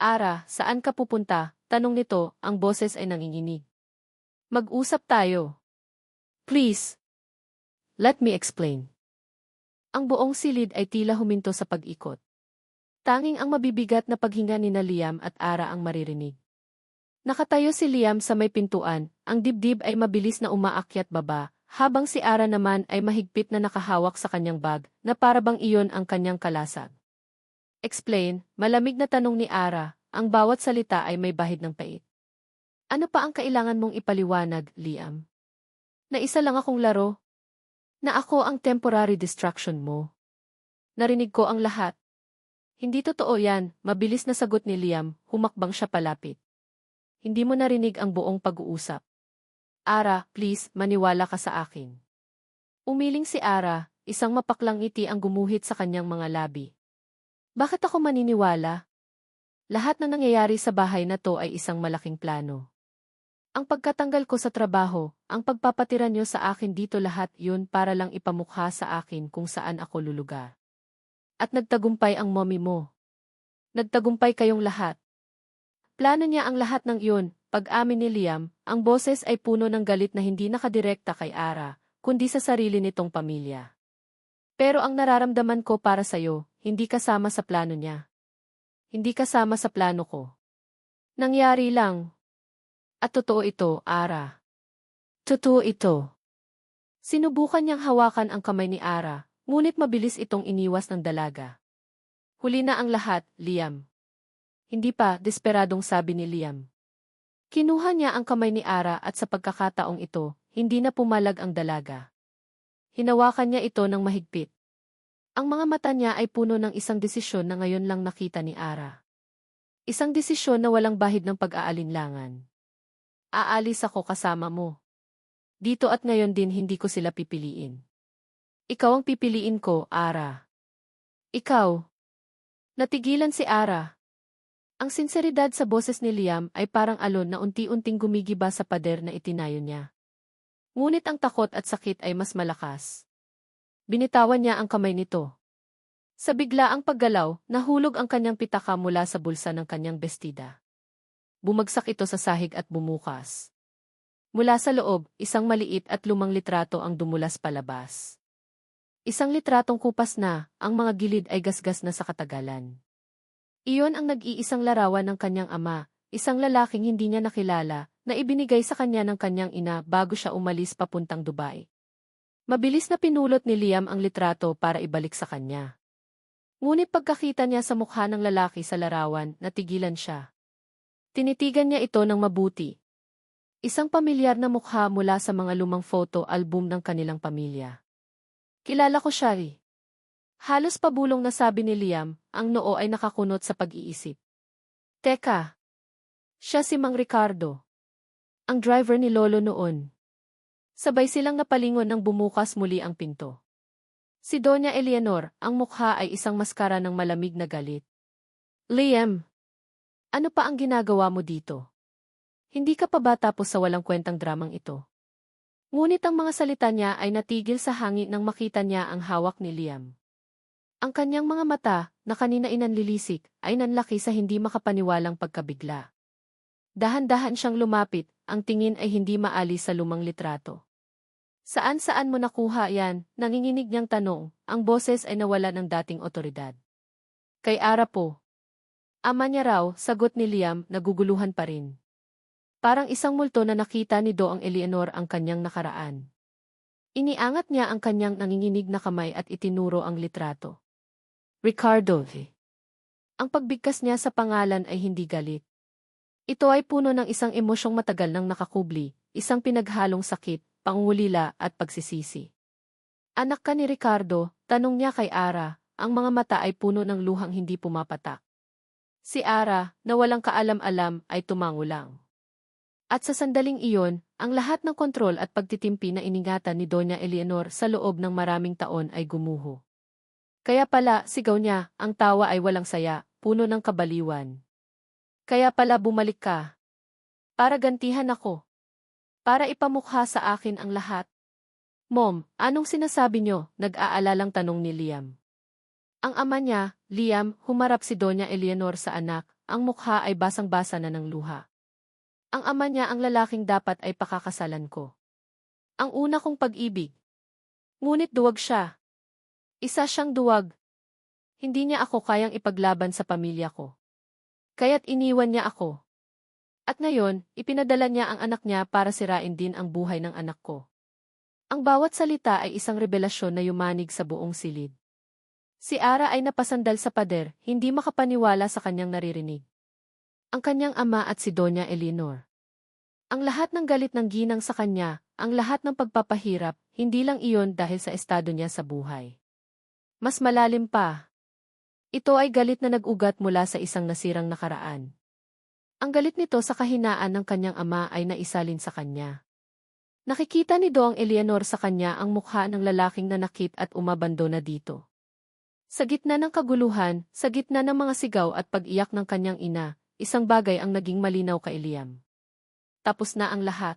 Ara, saan ka pupunta? Tanong nito, ang boses ay nanginginig. Mag-usap tayo. Please. Let me explain. Ang buong silid ay tila huminto sa pag-ikot. Tanging ang mabibigat na paghinga ni Liam at Ara ang maririnig. Nakatayo si Liam sa may pintuan, ang dibdib ay mabilis na umaakyat baba, habang si Ara naman ay mahigpit na nakahawak sa kanyang bag, na parabang iyon ang kanyang kalasag. Explain, malamig na tanong ni Ara, ang bawat salita ay may bahid ng pait. Ano pa ang kailangan mong ipaliwanag, Liam? Na isa lang akong laro? Na ako ang temporary distraction mo? Narinig ko ang lahat. Hindi totoo yan, mabilis na sagot ni Liam, humakbang siya palapit. Hindi mo narinig ang buong pag-uusap. Ara, please, maniwala ka sa akin. Umiling si Ara, isang mapaklang ngiti ang gumuhit sa kanyang mga labi. Bakit ako maniniwala? Lahat na nangyayari sa bahay na to ay isang malaking plano. Ang pagkatanggal ko sa trabaho, ang pagpapatira niyo sa akin dito, lahat yun para lang ipamukha sa akin kung saan ako lulugar. At nagtagumpay ang mommy mo. Nagtagumpay kayong lahat. Plano niya ang lahat ng iyon, pag-amin ni Liam, ang boses ay puno ng galit na hindi nakadirekta kay Ara, kundi sa sarili nitong pamilya. Pero ang nararamdaman ko para sa'yo, hindi kasama sa plano niya. Hindi kasama sa plano ko. Nangyari lang. At totoo ito, Ara. Totoo ito. Sinubukan niyang hawakan ang kamay ni Ara, ngunit mabilis itong iniwas ng dalaga. Huli na ang lahat, Liam. Hindi pa, desperadong sabi ni Liam. Kinuha niya ang kamay ni Ara at sa pagkakataong ito, hindi na pumalag ang dalaga. Hinawakan niya ito ng mahigpit. Ang mga mata niya ay puno ng isang desisyon na ngayon lang nakita ni Ara. Isang desisyon na walang bahid ng pag-aalinlangan. Aalis ako kasama mo. Dito at ngayon din hindi ko sila pipiliin. Ikaw ang pipiliin ko, Ara. Ikaw. Natigilan si Ara. Ang sinseridad sa boses ni Liam ay parang alon na unti-unting gumigiba sa pader na itinayo niya. Ngunit ang takot at sakit ay mas malakas. Binitawan niya ang kamay nito. Sa biglaang paggalaw, nahulog ang kanyang pitaka mula sa bulsa ng kanyang bestida. Bumagsak ito sa sahig at bumukas. Mula sa loob, isang maliit at lumang litrato ang dumulas palabas. Isang litratong kupas na, ang mga gilid ay gasgas na sa katagalan. Iyon ang nag-iisang larawan ng kanyang ama, isang lalaking hindi niya nakilala, na ibinigay sa kanya ng kanyang ina bago siya umalis papuntang Dubai. Mabilis na pinulot ni Liam ang litrato para ibalik sa kanya. Ngunit pagkakita niya sa mukha ng lalaki sa larawan, natigilan siya. Tinitigan niya ito ng mabuti. Isang pamilyar na mukha mula sa mga lumang photo album ng kanilang pamilya. Kilala ko siya eh. Halos pabulong na sabi ni Liam, ang noo ay nakakunot sa pag-iisip. Teka, siya si Mang Ricardo. Ang driver ni Lolo noon. Sabay silang napalingon nang bumukas muli ang pinto. Si Doña Eleanor, ang mukha ay isang maskara ng malamig na galit. Liam, ano pa ang ginagawa mo dito? Hindi ka pa ba tapos sa walang kwentang dramang ito? Ngunit ang mga salita niya ay natigil sa hangin nang makita niya ang hawak ni Liam. Ang kanyang mga mata, na kanina inanlilisik, ay nanlaki sa hindi makapaniwalang pagkabigla. Dahan-dahan siyang lumapit, ang tingin ay hindi maalis sa lumang litrato. Saan-saan mo nakuha yan? Nanginginig niyang tanong, ang boses ay nawala ng dating otoridad. Kay Ara po. Ama niya raw, sagot ni Liam, naguguluhan pa rin. Parang isang multo na nakita ni Doang Eleanor ang kanyang nakaraan. Iniangat niya ang kanyang nanginginig na kamay at itinuro ang litrato. Ricardo. Ang pagbigkas niya sa pangalan ay hindi galit. Ito ay puno ng isang emosyong matagal nang nakakubli, isang pinaghalong sakit, pangungulila at pagsisisi. Anak ka ni Ricardo, tanong niya kay Ara, ang mga mata ay puno ng luhang hindi pumapatak. Si Ara, na walang kaalam-alam, ay tumango lang. At sa sandaling iyon, ang lahat ng kontrol at pagtitimpi na iningatan ni Doña Eleanor sa loob ng maraming taon ay gumuho. Kaya pala, sigaw niya, ang tawa ay walang saya, puno ng kabaliwan. Kaya pala bumalik ka. Para gantihan ako. Para ipamukha sa akin ang lahat. Mom, anong sinasabi niyo? Nag-aalalang tanong ni Liam. Ang ama niya, Liam, humarap si Doña Eleanor sa anak, ang mukha ay basang-basa na ng luha. Ang ama niya ang lalaking dapat ay pakakasalan ko. Ang una kong pag-ibig. Ngunit duwag siya. Isa siyang duwag. Hindi niya ako kayang ipaglaban sa pamilya ko. Kaya't iniwan niya ako. At ngayon, ipinadala niya ang anak niya para sirain din ang buhay ng anak ko. Ang bawat salita ay isang revelasyon na yumanig sa buong silid. Si Ara ay napasandal sa pader, hindi makapaniwala sa kanyang naririnig. Ang kanyang ama at si Doña Eleanor. Ang lahat ng galit ng ginang sa kanya, ang lahat ng pagpapahirap, hindi lang iyon dahil sa estado niya sa buhay. Mas malalim pa. Ito ay galit na nag-ugat mula sa isang nasirang nakaraan. Ang galit nito sa kahinaan ng kanyang ama ay naisalin sa kanya. Nakikita ni Doang Eleanor sa kanya ang mukha ng lalaking nanakit at umabandona dito. Sa gitna ng kaguluhan, sa gitna ng mga sigaw at pag-iyak ng kanyang ina, isang bagay ang naging malinaw kay Liam. Tapos na ang lahat.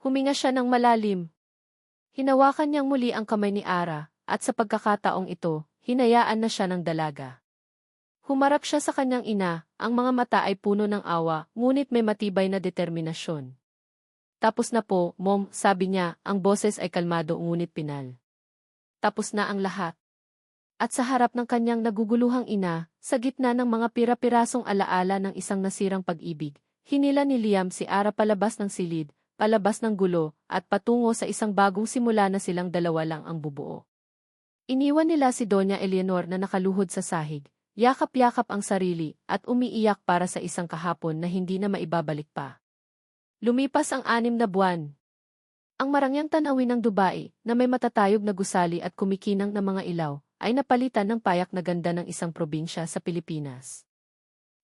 Huminga siya ng malalim. Hinawakan niyang muli ang kamay ni Ara, at sa pagkakataong ito, hinayaan na siya ng dalaga. Humarap siya sa kanyang ina, ang mga mata ay puno ng awa, ngunit may matibay na determinasyon. Tapos na po, Mom, sabi niya, ang boses ay kalmado ngunit pinal. Tapos na ang lahat. At sa harap ng kanyang naguguluhang ina, sa gitna ng mga pira-pirasong alaala ng isang nasirang pag-ibig, hinila ni Liam si Ara palabas ng silid, palabas ng gulo, at patungo sa isang bagong simula na silang dalawa lang ang bubuo. Iniwan nila si Doña Eleanor na nakaluhod sa sahig, yakap-yakap ang sarili, at umiiyak para sa isang kahapon na hindi na maibabalik pa. Lumipas ang 6 na buwan. Ang marangyang tanawin ng Dubai, na may matatayog na gusali at kumikinang na mga ilaw, ay napalitan ng payak na ganda ng isang probinsya sa Pilipinas.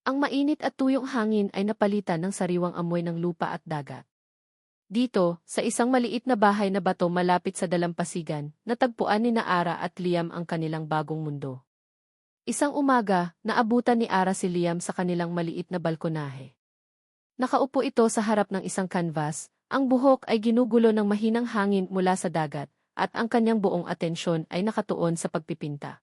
Ang mainit at tuyong hangin ay napalitan ng sariwang amoy ng lupa at dagat. Dito, sa isang maliit na bahay na bato malapit sa dalampasigan, natagpuan ni Ara at Liam ang kanilang bagong mundo. Isang umaga, naabutan ni Ara si Liam sa kanilang maliit na balkonahe. Nakaupo ito sa harap ng isang canvas, ang buhok ay ginugulo ng mahinang hangin mula sa dagat, at ang kanyang buong atensyon ay nakatuon sa pagpipinta.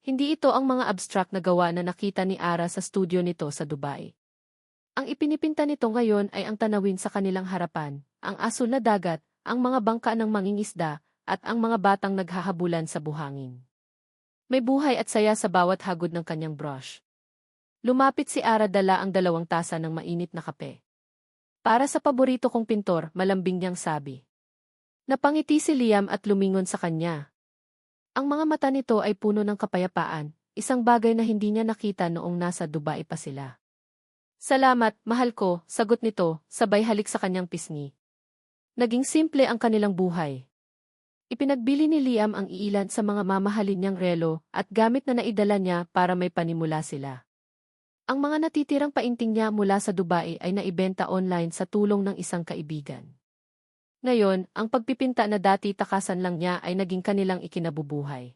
Hindi ito ang mga abstract na gawa na nakita ni Ara sa studio nito sa Dubai. Ang ipinipinta nito ngayon ay ang tanawin sa kanilang harapan, ang asul na dagat, ang mga bangka ng mangingisda, at ang mga batang naghahabulan sa buhangin. May buhay at saya sa bawat hagod ng kanyang brush. Lumapit si Ara, dala ang 2 tasa ng mainit na kape. Para sa paborito kong pintor, malambing niyang sabi. Napangiti si Liam at lumingon sa kanya. Ang mga mata nito ay puno ng kapayapaan, isang bagay na hindi niya nakita noong nasa Dubai pa sila. Salamat, mahal ko, sagot nito, sabay halik sa kanyang pisngi. Naging simple ang kanilang buhay. Ipinagbili ni Liam ang iilan sa mga mamahalin niyang relo at gamit na naidala niya para may panimula sila. Ang mga natitirang painting niya mula sa Dubai ay naibenta online sa tulong ng isang kaibigan. Ngayon, ang pagpipinta na dati takasan lang niya ay naging kanilang ikinabubuhay.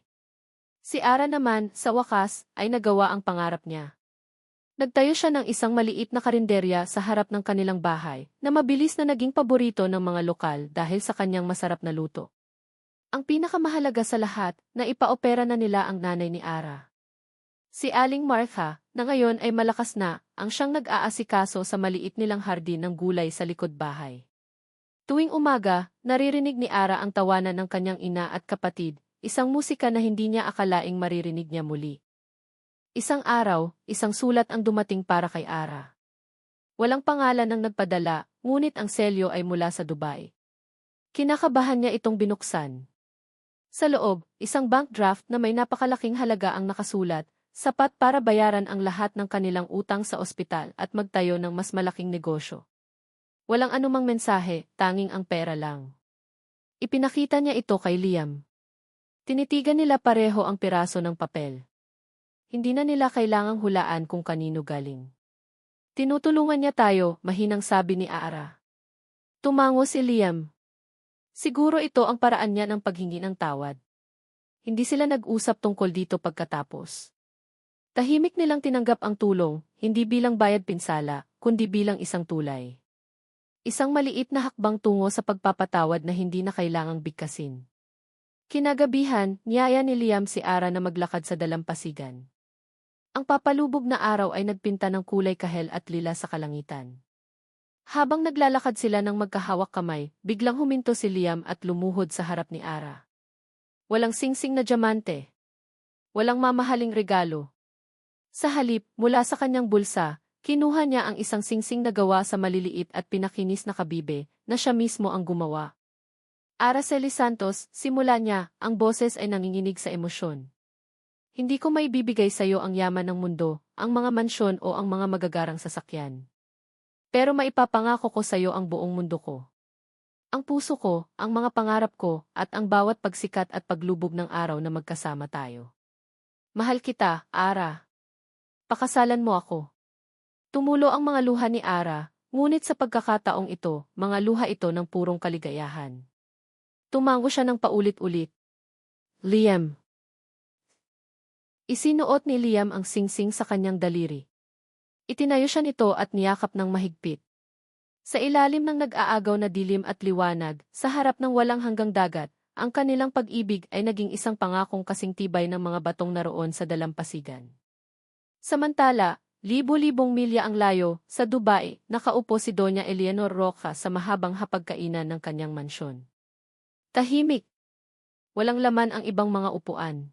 Si Ara naman, sa wakas, ay nagawa ang pangarap niya. Nagtayo siya ng isang maliit na karinderya sa harap ng kanilang bahay na mabilis na naging paborito ng mga lokal dahil sa kanyang masarap na luto. Ang pinakamahalaga sa lahat, na ipaopera na nila ang nanay ni Ara. Si Aling Martha, na ngayon ay malakas na, ang siyang nag-aasikaso sa maliit nilang hardin ng gulay sa likod bahay. Tuwing umaga, naririnig ni Ara ang tawanan ng kanyang ina at kapatid, isang musika na hindi niya akalaing maririnig niya muli. Isang araw, isang sulat ang dumating para kay Ara. Walang pangalan ang nagpadala, ngunit ang selyo ay mula sa Dubai. Kinakabahan niya itong binuksan. Sa loob, isang bank draft na may napakalaking halaga ang nakasulat, sapat para bayaran ang lahat ng kanilang utang sa ospital at magtayo ng mas malaking negosyo. Walang anumang mensahe, tanging ang pera lang. Ipinakita niya ito kay Liam. Tinitigan nila pareho ang piraso ng papel. Hindi na nila kailangang hulaan kung kanino galing. Tinutulungan niya tayo, mahinang sabi ni Ara. Tumango si Liam. Siguro ito ang paraan niya ng paghingi ng tawad. Hindi sila nag-usap tungkol dito pagkatapos. Tahimik nilang tinanggap ang tulong, hindi bilang bayad pinsala, kundi bilang isang tulay. Isang maliit na hakbang tungo sa pagpapatawad na hindi na kailangang bigkasin. Kinagabihan, niyaya ni Liam si Ara na maglakad sa dalampasigan. Ang papalubog na araw ay nagpinta ng kulay kahel at lila sa kalangitan. Habang naglalakad sila ng magkahawak kamay, biglang huminto si Liam at lumuhod sa harap ni Ara. Walang singsing na diamante. Walang mamahaling regalo. Sa halip, mula sa kanyang bulsa, kinuha niya ang isang singsing na gawa sa maliliit at pinakinis na kabibe, na siya mismo ang gumawa. Araceli Santos, simula niya, ang boses ay nanginginig sa emosyon. Hindi ko maibibigay sa iyo ang yaman ng mundo, ang mga mansyon o ang mga magagarang sasakyan. Pero maipapangako ko sa iyo ang buong mundo ko. Ang puso ko, ang mga pangarap ko, at ang bawat pagsikat at paglubog ng araw na magkasama tayo. Mahal kita, Ara. Pakasalan mo ako. Tumulo ang mga luha ni Ara, ngunit sa pagkakataong ito, mga luha ito ng purong kaligayahan. Tumango siya ng paulit-ulit. Liam. Isinuot ni Liam ang singsing sa kanyang daliri. Itinayo siya nito at niyakap ng mahigpit. Sa ilalim ng nag-aagaw na dilim at liwanag, sa harap ng walang hanggang dagat, ang kanilang pag-ibig ay naging isang pangakong kasing tibay ng mga batong naroon sa dalampasigan. Samantala, libo-libong milya ang layo, sa Dubai, nakaupo si Doña Eleanor Roca sa mahabang hapagkainan ng kanyang mansyon. Tahimik. Walang laman ang ibang mga upuan.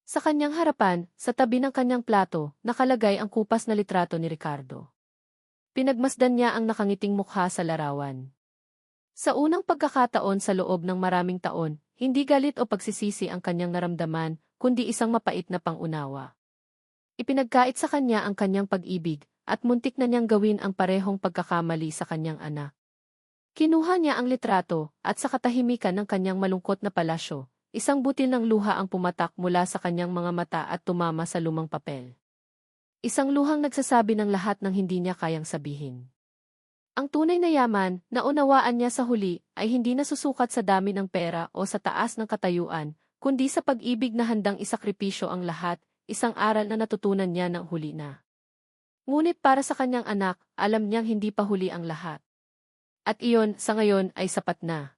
Sa kanyang harapan, sa tabi ng kanyang plato, nakalagay ang kupas na litrato ni Ricardo. Pinagmasdan niya ang nakangiting mukha sa larawan. Sa unang pagkakataon sa loob ng maraming taon, hindi galit o pagsisisi ang kanyang naramdaman, kundi isang mapait na pangunawa. Ipinagkait sa kanya ang kanyang pag-ibig, at muntik na niyang gawin ang parehong pagkakamali sa kanyang anak. Kinuha niya ang litrato, at sa katahimikan ng kanyang malungkot na palasyo, isang butil ng luha ang pumatak mula sa kanyang mga mata at tumama sa lumang papel. Isang luhang nagsasabi ng lahat ng hindi niya kayang sabihin. Ang tunay na yaman, na unawaan niya sa huli, ay hindi nasusukat sa dami ng pera o sa taas ng katayuan, kundi sa pag-ibig na handang isakripisyo ang lahat, isang aral na natutunan niya ng huli na. Ngunit para sa kanyang anak, alam niyang hindi pa huli ang lahat. At iyon, sa ngayon, ay sapat na.